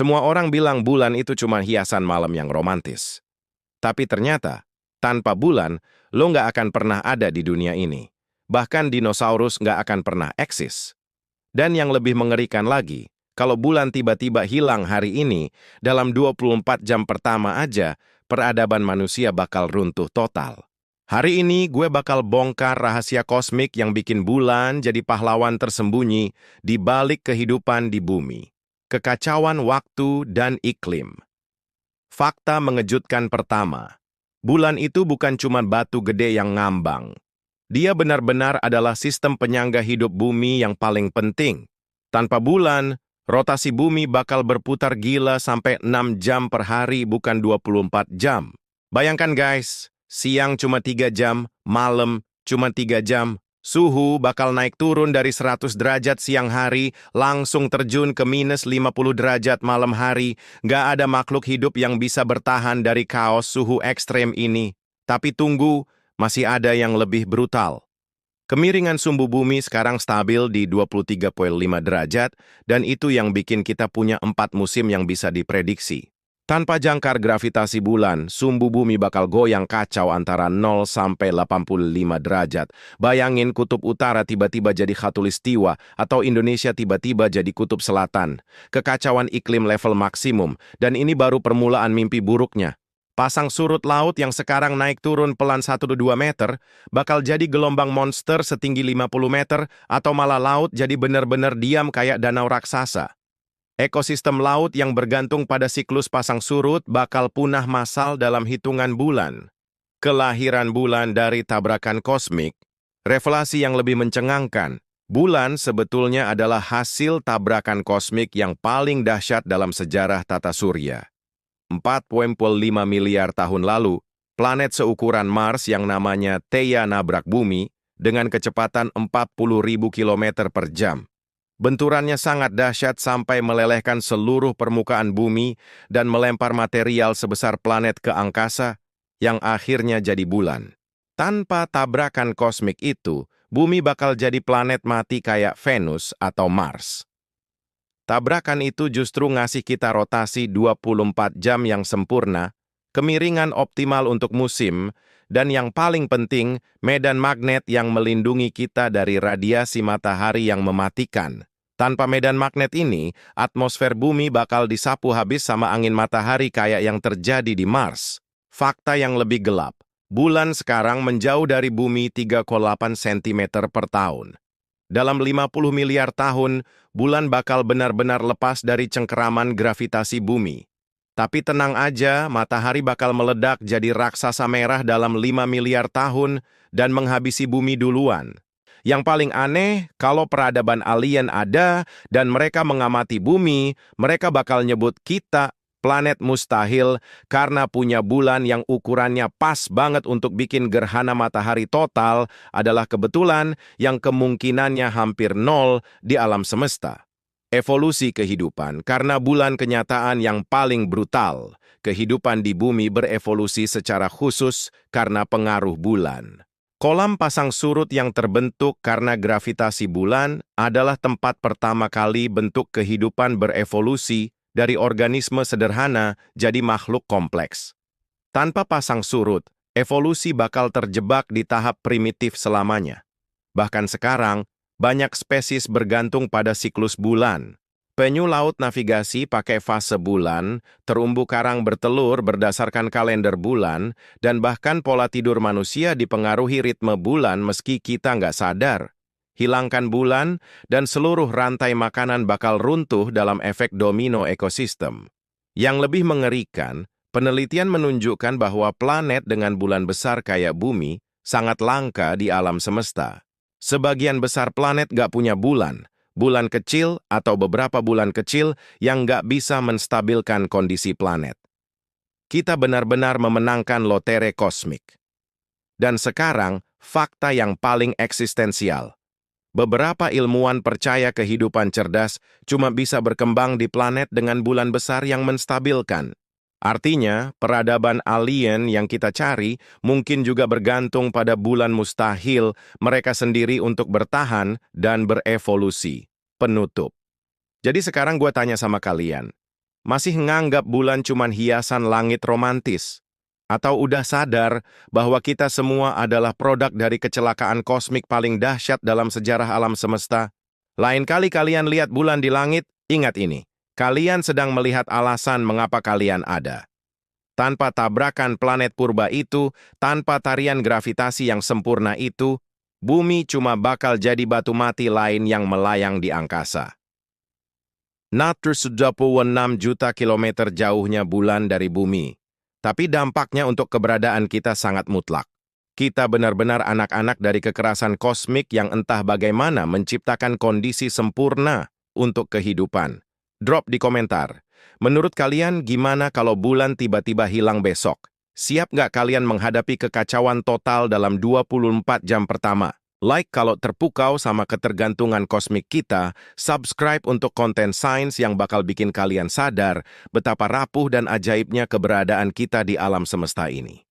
Semua orang bilang bulan itu cuma hiasan malam yang romantis. Tapi ternyata, tanpa bulan, lo nggak akan pernah ada di dunia ini. Bahkan dinosaurus nggak akan pernah eksis. Dan yang lebih mengerikan lagi, kalau bulan tiba-tiba hilang hari ini, dalam 24 jam pertama aja, peradaban manusia bakal runtuh total. Hari ini gue bakal bongkar rahasia kosmik yang bikin bulan jadi pahlawan tersembunyi di balik kehidupan di bumi. Kekacauan waktu dan iklim. Fakta mengejutkan pertama. Bulan itu bukan cuma batu gede yang ngambang. Dia benar-benar adalah sistem penyangga hidup bumi yang paling penting. Tanpa bulan, rotasi bumi bakal berputar gila sampai 6 jam per hari, bukan 24 jam. Bayangkan guys, siang cuma 3 jam, malam cuma 3 jam. Suhu bakal naik turun dari 100 derajat siang hari, langsung terjun ke minus 50 derajat malam hari. Nggak ada makhluk hidup yang bisa bertahan dari kaos suhu ekstrem ini. Tapi tunggu, masih ada yang lebih brutal. Kemiringan sumbu bumi sekarang stabil di 23,5 derajat, dan itu yang bikin kita punya 4 musim yang bisa diprediksi. Tanpa jangkar gravitasi bulan, sumbu bumi bakal goyang kacau antara 0 sampai 85 derajat. Bayangin kutub utara tiba-tiba jadi khatulistiwa atau Indonesia tiba-tiba jadi kutub selatan. Kekacauan iklim level maksimum, dan ini baru permulaan mimpi buruknya. Pasang surut laut yang sekarang naik turun pelan 1-2 meter, bakal jadi gelombang monster setinggi 50 meter, atau malah laut jadi benar-benar diam kayak danau raksasa. Ekosistem laut yang bergantung pada siklus pasang surut bakal punah massal dalam hitungan bulan. Kelahiran bulan dari tabrakan kosmik, revelasi yang lebih mencengangkan. Bulan sebetulnya adalah hasil tabrakan kosmik yang paling dahsyat dalam sejarah tata surya. 4,5 miliar tahun lalu, planet seukuran Mars yang namanya Theia nabrak bumi dengan kecepatan 40.000 km per jam. Benturannya sangat dahsyat sampai melelehkan seluruh permukaan bumi dan melempar material sebesar planet ke angkasa yang akhirnya jadi bulan. Tanpa tabrakan kosmik itu, bumi bakal jadi planet mati kayak Venus atau Mars. Tabrakan itu justru ngasih kita rotasi 24 jam yang sempurna, kemiringan optimal untuk musim, dan yang paling penting, medan magnet yang melindungi kita dari radiasi matahari yang mematikan. Tanpa medan magnet ini, atmosfer bumi bakal disapu habis sama angin matahari kayak yang terjadi di Mars. Fakta yang lebih gelap, bulan sekarang menjauh dari bumi 3,8 cm per tahun. Dalam 50 miliar tahun, bulan bakal benar-benar lepas dari cengkeraman gravitasi bumi. Tapi tenang aja, matahari bakal meledak jadi raksasa merah dalam 5 miliar tahun dan menghabisi bumi duluan. Yang paling aneh, kalau peradaban alien ada dan mereka mengamati bumi, mereka bakal nyebut kita planet mustahil karena punya bulan yang ukurannya pas banget untuk bikin gerhana matahari total adalah kebetulan yang kemungkinannya hampir nol di alam semesta. Evolusi kehidupan karena bulan kenyataan yang paling brutal. Kehidupan di bumi berevolusi secara khusus karena pengaruh bulan. Kolam pasang surut yang terbentuk karena gravitasi bulan adalah tempat pertama kali bentuk kehidupan berevolusi dari organisme sederhana jadi makhluk kompleks. Tanpa pasang surut, evolusi bakal terjebak di tahap primitif selamanya. Bahkan sekarang, banyak spesies bergantung pada siklus bulan. Penyu laut navigasi pakai fase bulan, terumbu karang bertelur berdasarkan kalender bulan, dan bahkan pola tidur manusia dipengaruhi ritme bulan meski kita nggak sadar. Hilangkan bulan, dan seluruh rantai makanan bakal runtuh dalam efek domino ekosistem. Yang lebih mengerikan, penelitian menunjukkan bahwa planet dengan bulan besar kayak bumi sangat langka di alam semesta. Sebagian besar planet nggak punya bulan kecil atau beberapa bulan kecil yang nggak bisa menstabilkan kondisi planet. Kita benar-benar memenangkan lotre kosmik. Dan sekarang, fakta yang paling eksistensial. Beberapa ilmuwan percaya kehidupan cerdas cuma bisa berkembang di planet dengan bulan besar yang menstabilkan. Artinya, peradaban alien yang kita cari mungkin juga bergantung pada bulan mustahil mereka sendiri untuk bertahan dan berevolusi. Penutup. Jadi sekarang gue tanya sama kalian, Masih nganggap bulan cuman hiasan langit romantis? Atau udah sadar bahwa kita semua adalah produk dari kecelakaan kosmik paling dahsyat dalam sejarah alam semesta? Lain kali kalian lihat bulan di langit, ingat ini. Kalian sedang melihat alasan mengapa kalian ada. Tanpa tabrakan planet purba itu, tanpa tarian gravitasi yang sempurna itu, bumi cuma bakal jadi batu mati lain yang melayang di angkasa. 126 juta kilometer jauhnya bulan dari bumi. Tapi dampaknya untuk keberadaan kita sangat mutlak. Kita benar-benar anak-anak dari kekerasan kosmik yang entah bagaimana menciptakan kondisi sempurna untuk kehidupan. Drop di komentar. Menurut kalian gimana kalau bulan tiba-tiba hilang besok? Siap nggak kalian menghadapi kekacauan total dalam 24 jam pertama? Like kalau terpukau sama ketergantungan kosmik kita, subscribe untuk konten sains yang bakal bikin kalian sadar betapa rapuh dan ajaibnya keberadaan kita di alam semesta ini.